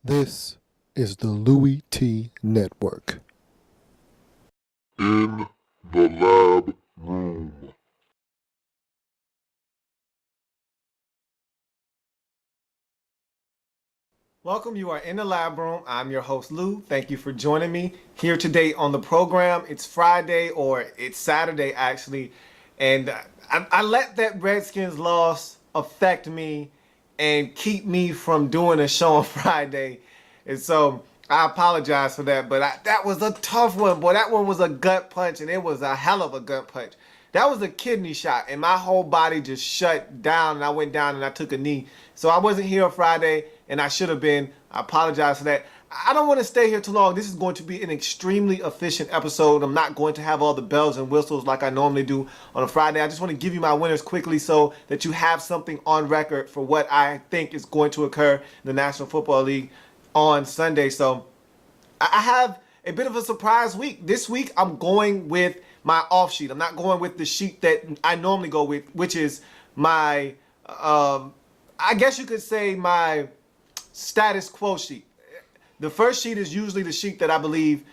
This is the Louie T Network. In the Lab Room. Welcome, you are in the lab room. I'm your host, Lou. Thank you for joining me here today on the program. It's Friday, or it's Saturday actually, and I let that Redskins loss affect me and keep me from doing a show on Friday. And so I apologize for that, but that was a tough one, boy. That one was a gut punch, and it was a hell of a gut punch. That was a kidney shot, and my whole body just shut down, and I went down and I took a knee. So I wasn't here on Friday, and I should have been. I apologize for that. I don't want to stay here too long. This is going to be an extremely efficient episode. I'm not going to have all the bells and whistles like I normally do on a Friday. I just want to give you my winners quickly so that you have something on record for what I think is going to occur in the National Football League on Sunday. So I have a bit of a surprise week. This week, I'm going with my off sheet. I'm not going with the sheet that I normally go with, which is my, I guess you could say my status quo sheet. The first sheet is usually the sheet that I believe,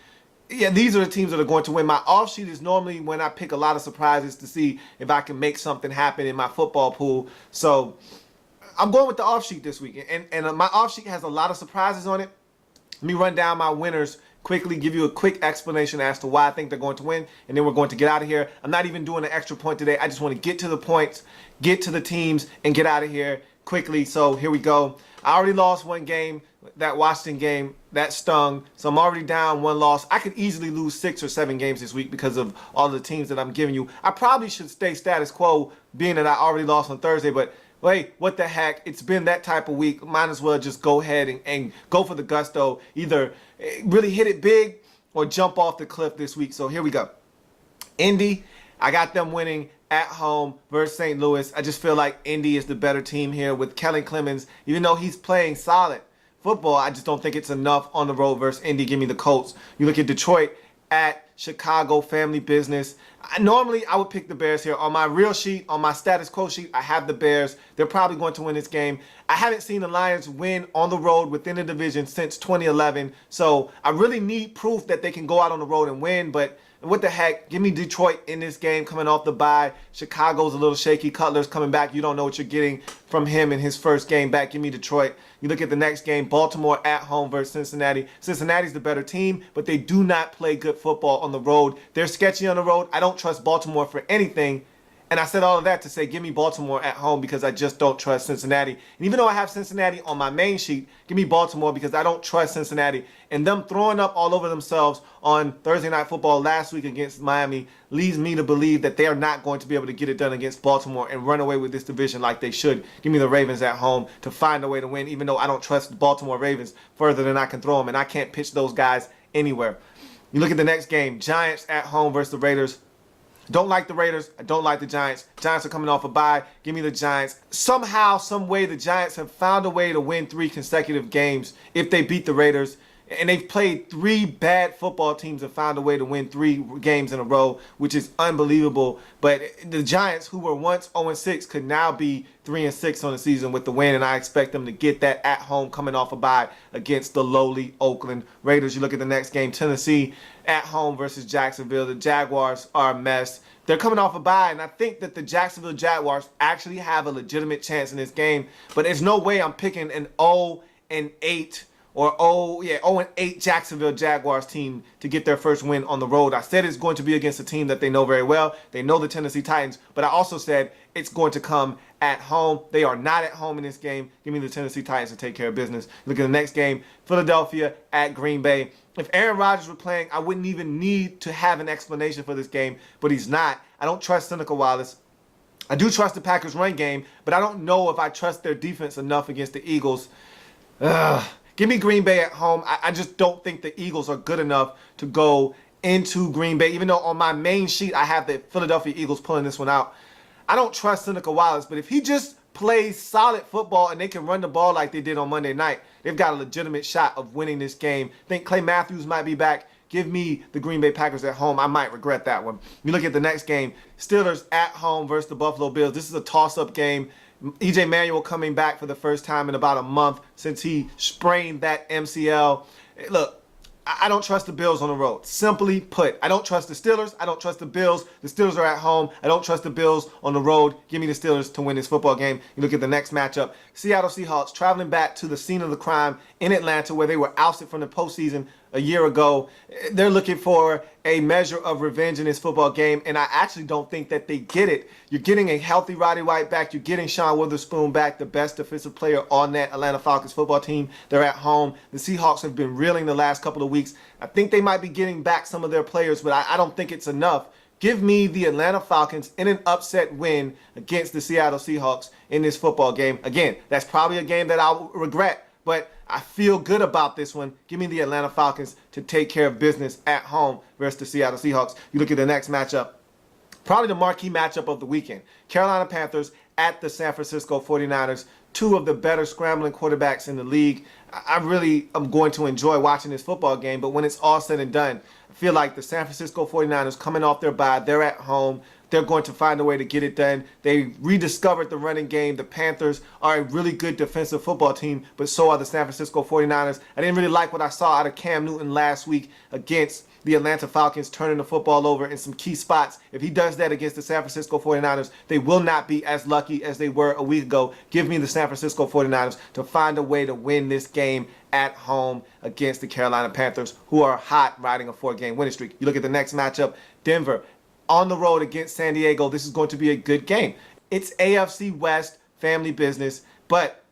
yeah, these are the teams that are going to win. My off sheet is normally when I pick a lot of surprises to see if I can make something happen in my football pool. So I'm going with the off sheet this week. And my off sheet has a lot of surprises on it. Let me run down my winners quickly, give you a quick explanation as to why I think they're going to win, and then we're going to get out of here. I'm not even doing an extra point today. I just want to get to the points, get to the teams, and get out of here quickly. So here we go. I already lost one game, that Washington game. That stung. So I'm already down one loss. I could easily lose 6 or 7 games this week because of all the teams that I'm giving you. I probably should stay status quo, being that I already lost on Thursday, but wait, what the heck? It's been that type of week. Might as well just go ahead and go for the gusto. Either really hit it big or jump off the cliff this week. So here we go. Indy, I got them winning at home versus St. Louis. I just feel like Indy is the better team here with Kellen Clemens. Even though he's playing solid football, I just don't think it's enough on the road versus Indy. Give me the Colts. You look at Detroit at Chicago, family business. Normally, I would pick the Bears here. On my real sheet, on my status quo sheet, I have the Bears. They're probably going to win this game. I haven't seen the Lions win on the road within the division since 2011, so I really need proof that they can go out on the road and win, but what the heck? Give me Detroit in this game coming off the bye. Chicago's a little shaky. Cutler's coming back. You don't know what you're getting from him in his first game back. Give me Detroit. You look at the next game, Baltimore at home versus Cincinnati. Cincinnati's the better team, but they do not play good football on the road. They're sketchy on the road. I don't trust Baltimore for anything. And I said all of that to say, give me Baltimore at home because I just don't trust Cincinnati. And even though I have Cincinnati on my main sheet, give me Baltimore because I don't trust Cincinnati. And them throwing up all over themselves on Thursday Night Football last week against Miami leads me to believe that they are not going to be able to get it done against Baltimore and run away with this division like they should. Give me the Ravens at home to find a way to win, even though I don't trust the Baltimore Ravens further than I can throw them. And I can't pitch those guys anywhere. You look at the next game, Giants at home versus the Raiders. Don't like the Raiders. I don't like the Giants. Giants are coming off a bye. Give me the Giants. Somehow, some way, the Giants have found a way to win 3 consecutive games if they beat the Raiders. And they've played 3 bad football teams and found a way to win 3 games in a row, which is unbelievable. But the Giants, who were once 0-6, could now be 3-6 on the season with the win, and I expect them to get that at home coming off a bye against the lowly Oakland Raiders. You look at the next game, Tennessee at home versus Jacksonville. The Jaguars are a mess. They're coming off a bye, and I think that the Jacksonville Jaguars actually have a legitimate chance in this game, but there's no way I'm picking an 0-8 or 0-8 Jacksonville Jaguars team to get their first win on the road. I said it's going to be against a team that they know very well. They know the Tennessee Titans, but I also said it's going to come at home. They are not at home in this game. Give me the Tennessee Titans to take care of business. Look at the next game, Philadelphia at Green Bay. If Aaron Rodgers were playing, I wouldn't even need to have an explanation for this game, but he's not. I don't trust Seneca Wallace. I do trust the Packers' run game, but I don't know if I trust their defense enough against the Eagles. Give me Green Bay at home. I just don't think the Eagles are good enough to go into Green Bay, even though on my main sheet I have the Philadelphia Eagles pulling this one out. I don't trust Seneca Wallace, but if he just plays solid football and they can run the ball like they did on Monday night, they've got a legitimate shot of winning this game. I think Clay Matthews might be back. Give me the Green Bay Packers at home. I might regret that one. You look at the next game, Steelers at home versus the Buffalo Bills. This is a toss-up game. EJ Manuel coming back for the first time in about a month since he sprained that MCL. Look, I don't trust the Bills on the road. Simply put, I don't trust the Steelers. I don't trust the Bills. The Steelers are at home. I don't trust the Bills on the road. Give me the Steelers to win this football game. You look at the next matchup. Seattle Seahawks traveling back to the scene of the crime in Atlanta where they were ousted from the postseason a year ago. They're looking for a measure of revenge in this football game, and I actually don't think that they get it. You're getting a healthy Roddy White back. You're getting Sean Witherspoon back, the best defensive player on that Atlanta Falcons football team. They're at home. The Seahawks have been reeling the last couple of weeks. I think they might be getting back some of their players, but I don't think it's enough. Give me the Atlanta Falcons in an upset win against the Seattle Seahawks in this football game. Again, that's probably a game that I'll regret, but I feel good about this one. Give me the Atlanta Falcons to take care of business at home versus the Seattle Seahawks. You look at the next matchup, probably the marquee matchup of the weekend. Carolina Panthers at the San Francisco 49ers, two of the better scrambling quarterbacks in the league. I really am going to enjoy watching this football game, but when it's all said and done, I feel like the San Francisco 49ers coming off their bye, they're at home. They're going to find a way to get it done. They rediscovered the running game. The Panthers are a really good defensive football team, but so are the San Francisco 49ers. I didn't really like what I saw out of Cam Newton last week against the Atlanta Falcons, turning the football over in some key spots. If he does that against the San Francisco 49ers, they will not be as lucky as they were a week ago. Give me the San Francisco 49ers to find a way to win this game at home against the Carolina Panthers, who are hot, riding a 4-game winning streak. You look at the next matchup, Denver on the road against San Diego. This is going to be a good game. It's AFC West, family business, but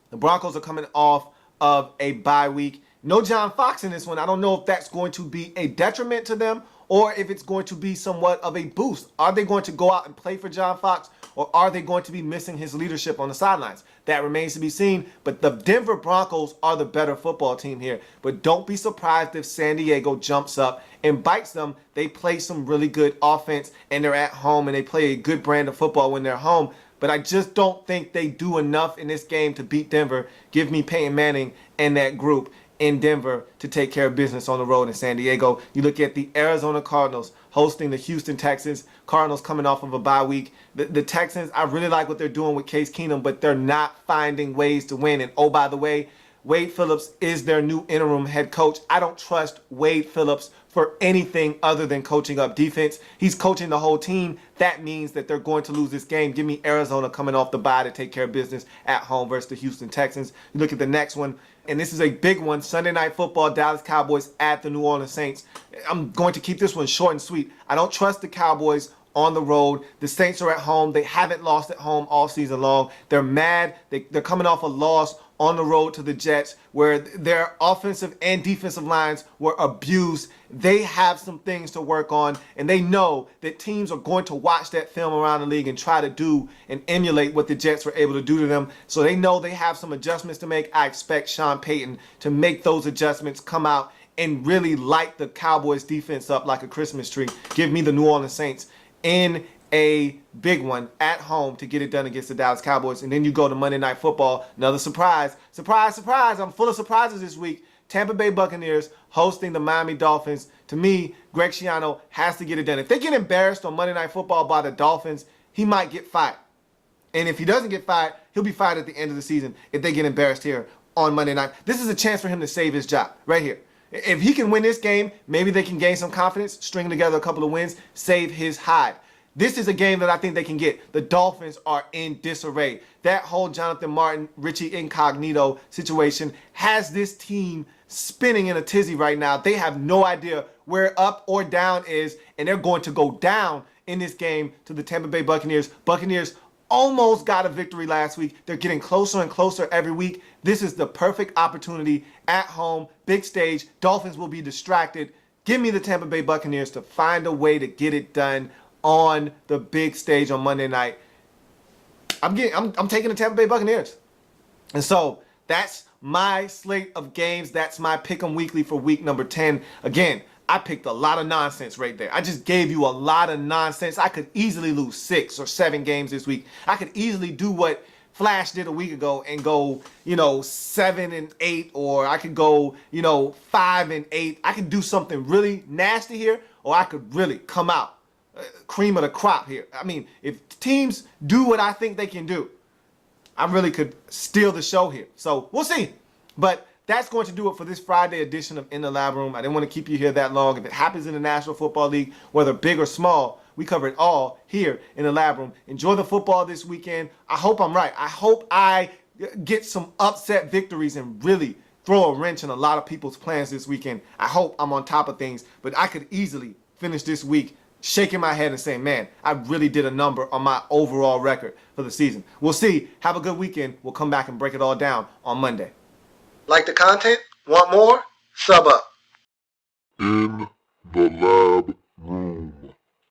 the Broncos are coming off of a bye week. No John Fox in this one. I don't know if that's going to be a detriment to them or if it's going to be somewhat of a boost. Are they going to go out and play for John Fox, or are they going to be missing his leadership on the sidelines? That remains to be seen, but the Denver Broncos are the better football team here. But don't be surprised if San Diego jumps up and bites them. They play some really good offense, and they're at home, and they play a good brand of football when they're home. But I just don't think they do enough in this game to beat Denver. Give me Peyton Manning and that group in Denver to take care of business on the road in San Diego. You look at the Arizona Cardinals hosting the Houston Texans. Cardinals coming off of a bye week. The Texans, I really like what they're doing with Case Keenum, but they're not finding ways to win. And oh, by the way, Wade Phillips is their new interim head coach. I don't trust Wade Phillips for anything other than coaching up defense. He's coaching the whole team. That means that they're going to lose this game. Give me Arizona coming off the bye to take care of business at home versus the Houston Texans. You look at the next one, and this is a big one. Sunday Night Football, Dallas Cowboys at the New Orleans Saints. I'm going to keep this one short and sweet. I don't trust the Cowboys on the road. The Saints are at home. They haven't lost at home all season long. They're mad. They're coming off a loss on the road to the Jets where their offensive and defensive lines were abused. They have some things to work on, and they know that teams are going to watch that film around the league and try to do and emulate what the Jets were able to do to them. So they know they have some adjustments to make. I expect Sean Payton to make those adjustments, come out and really light the Cowboys defense up like a Christmas tree. Give me the New Orleans Saints in a big one at home to get it done against the Dallas Cowboys. And then you go to Monday Night Football. Another surprise. Surprise, surprise. I'm full of surprises this week. Tampa Bay Buccaneers hosting the Miami Dolphins. To me, Greg Schiano has to get it done. If they get embarrassed on Monday Night Football by the Dolphins, he might get fired. And if he doesn't get fired, he'll be fired at the end of the season if they get embarrassed here on Monday night. This is a chance for him to save his job right here. If he can win this game, maybe they can gain some confidence, string together a couple of wins, save his hide. This is a game that I think they can get. The Dolphins are in disarray. That whole Jonathan Martin, Richie Incognito situation has this team spinning in a tizzy right now. They have no idea where up or down is, and they're going to go down in this game to the Tampa Bay Buccaneers. Buccaneers almost got a victory last week. They're getting closer and closer every week. This is the perfect opportunity at home, big stage. Dolphins will be distracted. Give me the Tampa Bay Buccaneers to find a way to get it done on the big stage on Monday night. I'm taking the Tampa Bay Buccaneers. And so that's my slate of games. That's my pick 'em weekly for week number 10. Again, I picked a lot of nonsense right there. I just gave you a lot of nonsense. I could easily lose 6 or 7 games this week. I could easily do what Flash did a week ago and go, 7-8, or I could go, 5-8. I could do something really nasty here, or I could really come out cream of the crop here. I mean, if teams do what I think they can do, I really could steal the show here. So we'll see. But that's going to do it for this Friday edition of In the Lab Room. I didn't want to keep you here that long. If it happens in the National Football League, whether big or small, we cover it all here in the Lab Room. Enjoy the football this weekend. I hope I'm right. I hope I get some upset victories and really throw a wrench in a lot of people's plans this weekend. I hope I'm on top of things, but I could easily finish this week shaking my head and saying, man, I really did a number on my overall record for the season. We'll see. Have a good weekend. We'll come back and break it all down on Monday. Like the content? Want more? Sub up. In the Lab